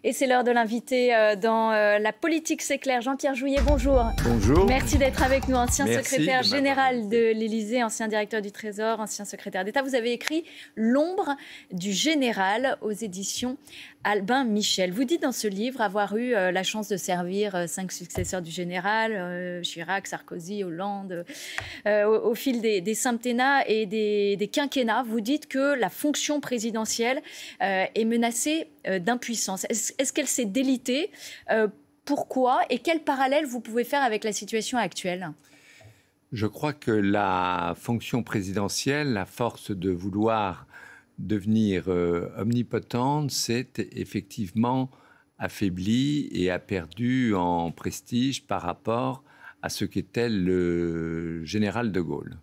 Et c'est l'heure de l'inviter dans La politique c'est clair. Jean-Pierre Jouyet, bonjour. Bonjour. Merci d'être avec nous, ancien Merci secrétaire général de l'Élysée, ancien directeur du Trésor, ancien secrétaire d'État. Vous avez écrit L'ombre du général aux éditions Albin Michel. Vous dites dans ce livre avoir eu la chance de servir 5 successeurs du général, Chirac, Sarkozy, Hollande, au fil des septennats et des quinquennats. Vous dites que la fonction présidentielle est menacée d'impuissance. Est-ce qu'elle s'est délitée? Pourquoi? Et quel parallèle vous pouvez faire avec la situation actuelle? Je crois que la fonction présidentielle, la force de vouloir devenir omnipotente, s'est effectivement affaiblie et a perdu en prestige par rapport à ce qu'était le général de Gaulle.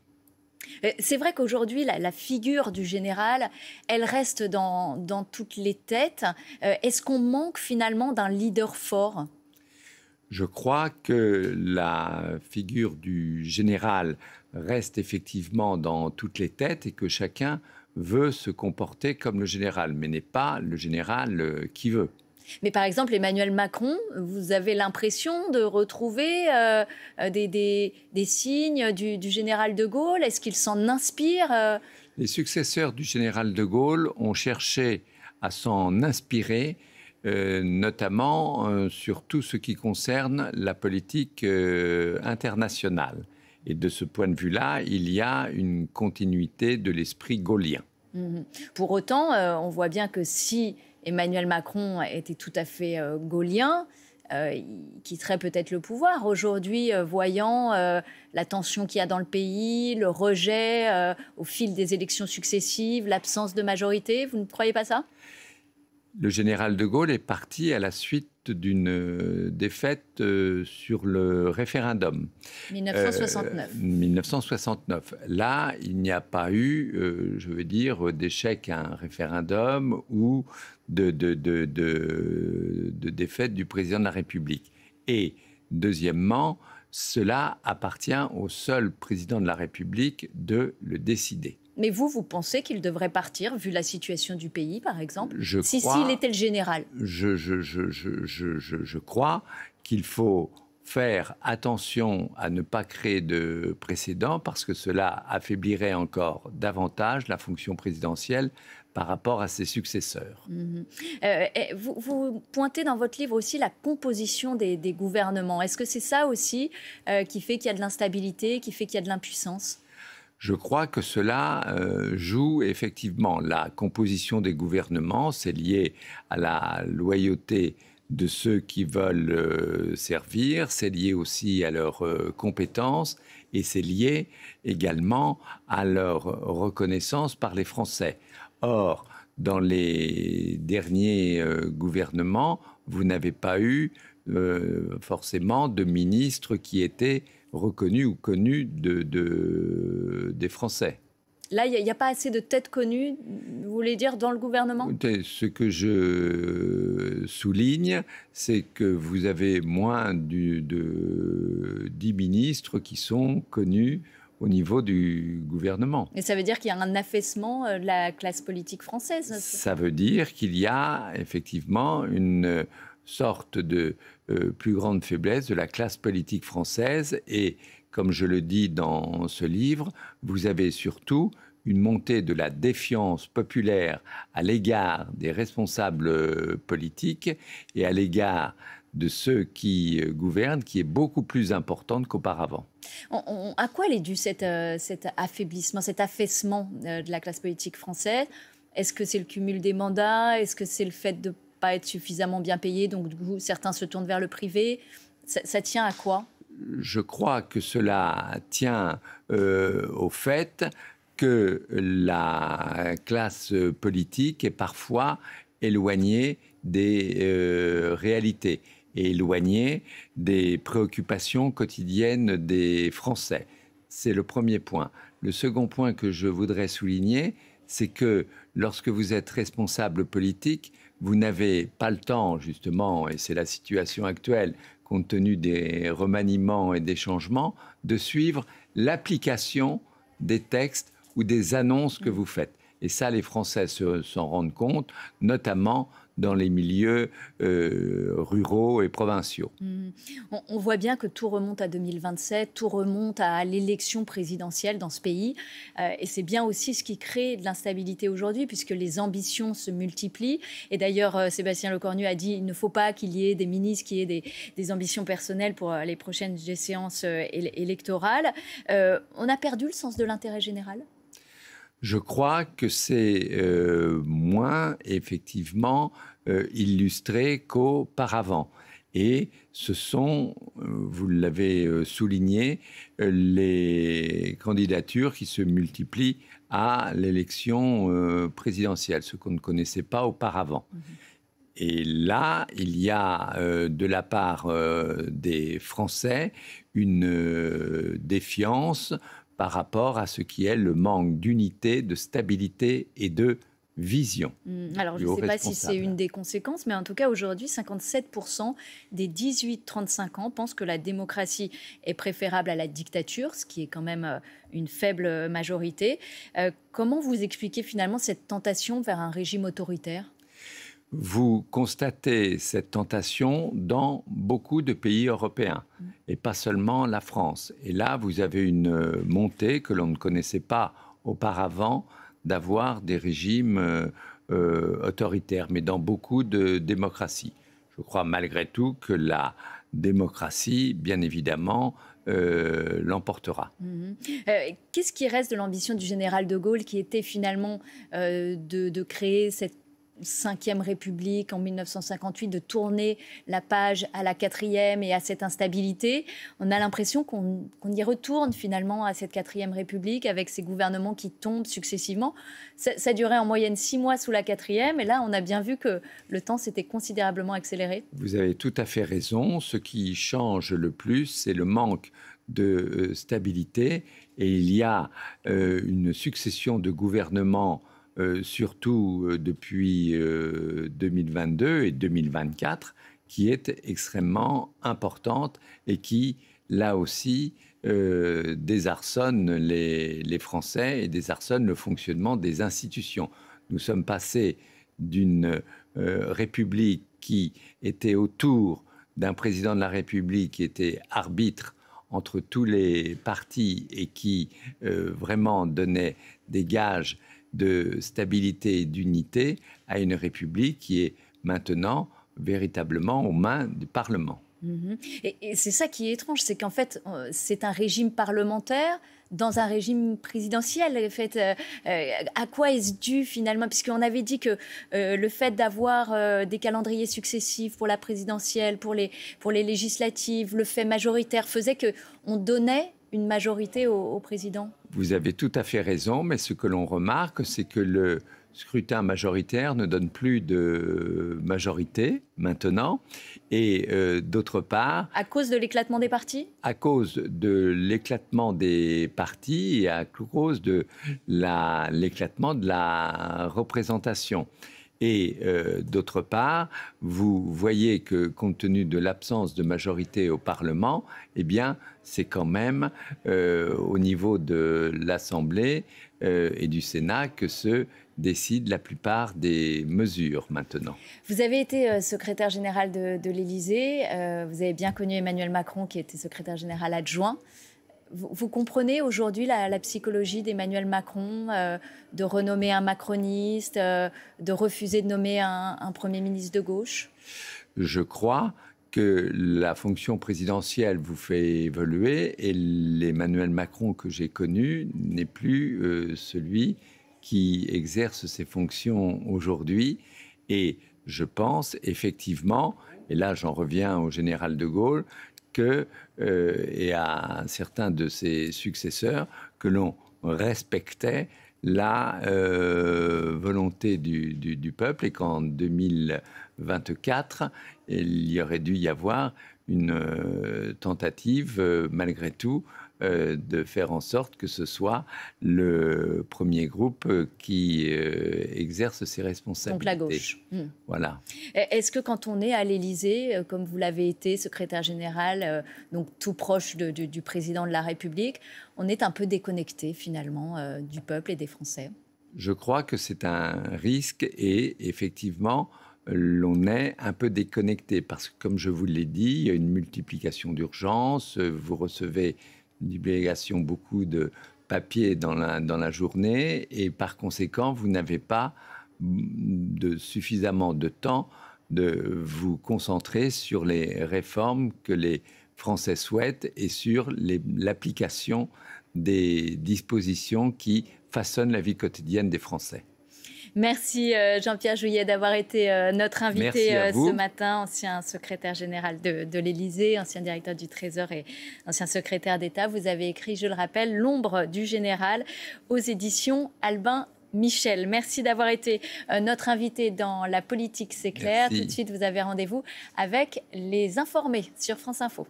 C'est vrai qu'aujourd'hui, la figure du général, elle reste dans toutes les têtes. Est-ce qu'on manque finalement d'un leader fort? Je crois que la figure du général reste effectivement dans toutes les têtes et que chacun veut se comporter comme le général, mais n'est pas le général qui veut. Mais par exemple, Emmanuel Macron, vous avez l'impression de retrouver des signes du général de Gaulle? Est-ce qu'il s'en inspire? Les successeurs du général de Gaulle ont cherché à s'en inspirer, notamment sur tout ce qui concerne la politique internationale. Et de ce point de vue-là, il y a une continuité de l'esprit gaullien. Pour autant, on voit bien que si Emmanuel Macron était tout à fait gaullien, il quitterait peut-être le pouvoir. Aujourd'hui, voyant la tension qu'il y a dans le pays, le rejet au fil des élections successives, l'absence de majorité, vous ne croyez pas ça? Le général de Gaulle est parti à la suite d'une défaite sur le référendum. 1969. 1969. Là, il n'y a pas eu, je veux dire, d'échec à un référendum ou de défaite du président de la République. Et deuxièmement, cela appartient au seul président de la République de le décider. Mais vous pensez qu'il devrait partir, vu la situation du pays, par exemple, s'il était le général? Je crois qu'il faut faire attention à ne pas créer de précédent parce que cela affaiblirait encore davantage la fonction présidentielle par rapport à ses successeurs. Vous pointez dans votre livre aussi la composition des gouvernements. Est-ce que c'est ça aussi qui fait qu'il y a de l'instabilité, qui fait qu'il y a de l'impuissance? Je crois que cela joue effectivement. La composition des gouvernements, c'est lié à la loyauté de ceux qui veulent servir, c'est lié aussi à leurs compétences et c'est lié également à leur reconnaissance par les Français. Or, dans les derniers gouvernements, vous n'avez pas eu forcément de ministres qui étaient reconnus ou connus des Français. Là, il n'y a pas assez de têtes connues, vous voulez dire, dans le gouvernement? Ce que je souligne, c'est que vous avez moins de 10 ministres qui sont connus au niveau du gouvernement. Et ça veut dire qu'il y a un affaissement de la classe politique française? Ça veut dire qu'il y a effectivement une sorte de plus grande faiblesse de la classe politique française et, comme je le dis dans ce livre, vous avez surtout une montée de la défiance populaire à l'égard des responsables politiques et à l'égard de ceux qui gouvernent, qui est beaucoup plus importante qu'auparavant. À quoi est dû cet affaiblissement, cet affaissement de la classe politique française? Est-ce que c'est le cumul des mandats? Est-ce que c'est le fait de pas être suffisamment bien payé, donc du coup, certains se tournent vers le privé? Ça tient à quoi? Je crois que cela tient au fait que la classe politique est parfois éloignée des réalités et éloignée des préoccupations quotidiennes des Français. C'est le premier point. Le second point que je voudrais souligner, c'est que lorsque vous êtes responsable politique, vous n'avez pas le temps, justement, et c'est la situation actuelle, compte tenu des remaniements et des changements, de suivre l'application des textes ou des annonces que vous faites. Et ça, les Français s'en rendent compte, notamment dans les milieux ruraux et provinciaux. On voit bien que tout remonte à 2027, tout remonte à l'élection présidentielle dans ce pays. Et c'est bien aussi ce qui crée de l'instabilité aujourd'hui, puisque les ambitions se multiplient. Et d'ailleurs, Sébastien Lecornu a dit qu'il ne faut pas qu'il y ait des ministres qui aient des ambitions personnelles pour les prochaines échéances électorales. On a perdu le sens de l'intérêt général ? Je crois que c'est moins effectivement illustré qu'auparavant. Et ce sont, vous l'avez souligné, les candidatures qui se multiplient à l'élection présidentielle, ce qu'on ne connaissait pas auparavant. Et là, il y a de la part des Français une défiance par rapport à ce qui est le manque d'unité, de stabilité et de vision. Alors, je ne sais pas si c'est une des conséquences, mais en tout cas, aujourd'hui, 57% des 18-35 ans pensent que la démocratie est préférable à la dictature, ce qui est quand même une faible majorité. Comment vous expliquez finalement cette tentation vers un régime autoritaire ? Vous constatez cette tentation dans beaucoup de pays européens, et pas seulement la France. Et là, vous avez une montée que l'on ne connaissait pas auparavant, d'avoir des régimes autoritaires, mais dans beaucoup de démocraties. Je crois malgré tout que la démocratie, bien évidemment, l'emportera. Qu'est-ce qui reste de l'ambition du général de Gaulle, qui était finalement de créer cette Cinquième République en 1958, de tourner la page à la quatrième et à cette instabilité? On a l'impression qu'on y retourne finalement à cette Quatrième République avec ces gouvernements qui tombent successivement. Ça durait en moyenne 6 mois sous la quatrième, et là on a bien vu que le temps s'était considérablement accéléré. Vous avez tout à fait raison. Ce qui change le plus, c'est le manque de stabilité, et il y a une succession de gouvernements surtout depuis 2022 et 2024, qui est extrêmement importante et qui, là aussi, désarçonne les Français et désarçonne le fonctionnement des institutions. Nous sommes passés d'une République qui était autour d'un président de la République qui était arbitre entre tous les partis et qui vraiment donnait des gages de stabilité et d'unité, à une République qui est maintenant véritablement aux mains du Parlement. Et c'est ça qui est étrange, c'est qu'en fait, c'est un régime parlementaire dans un régime présidentiel. En fait, à quoi est-ce dû finalement? Puisqu'on avait dit que le fait d'avoir des calendriers successifs pour la présidentielle, pour les législatives, le fait majoritaire faisait qu'on donnait une majorité au président. Vous avez tout à fait raison, mais ce que l'on remarque, c'est que le scrutin majoritaire ne donne plus de majorité maintenant. Et d'autre part... À cause de l'éclatement des partis ? À cause de l'éclatement des partis et à cause de l'éclatement de la représentation. Et d'autre part, vous voyez que compte tenu de l'absence de majorité au Parlement, eh bien, c'est quand même au niveau de l'Assemblée et du Sénat que se décident la plupart des mesures maintenant. Vous avez été secrétaire général de l'Élysée, vous avez bien connu Emmanuel Macron qui était secrétaire général adjoint. Vous comprenez aujourd'hui la psychologie d'Emmanuel Macron, de renommer un macroniste, de refuser de nommer un Premier ministre de gauche? Je crois que la fonction présidentielle vous fait évoluer et l'Emmanuel Macron que j'ai connu n'est plus celui qui exerce ses fonctions aujourd'hui. Et je pense effectivement, et là j'en reviens au général de Gaulle, et à certains de ses successeurs, que l'on respectait la volonté du peuple et qu'en 2024, il y aurait dû y avoir une tentative, malgré tout, de faire en sorte que ce soit le premier groupe qui exerce ses responsabilités. Donc la gauche. Voilà. Est-ce que quand on est à l'Élysée, comme vous l'avez été, secrétaire général, donc tout proche du président de la République, on est un peu déconnecté finalement du peuple et des Français? Je crois que c'est un risque et effectivement, l'on est un peu déconnecté. Parce que, comme je vous l'ai dit, il y a une multiplication d'urgences. Vous recevez une délégation, beaucoup de papier dans la journée. Et par conséquent, vous n'avez pas suffisamment de temps de vous concentrer sur les réformes que les Français souhaitent et sur l'application des dispositions qui façonnent la vie quotidienne des Français. Merci Jean-Pierre Jouyet d'avoir été notre invité ce matin, ancien secrétaire général de l'Élysée, ancien directeur du Trésor et ancien secrétaire d'État. Vous avez écrit, je le rappelle, L'ombre du général aux éditions Albin Michel. Merci d'avoir été notre invité dans La politique, c'est clair. Tout de suite, vous avez rendez-vous avec Les Informés sur France Info.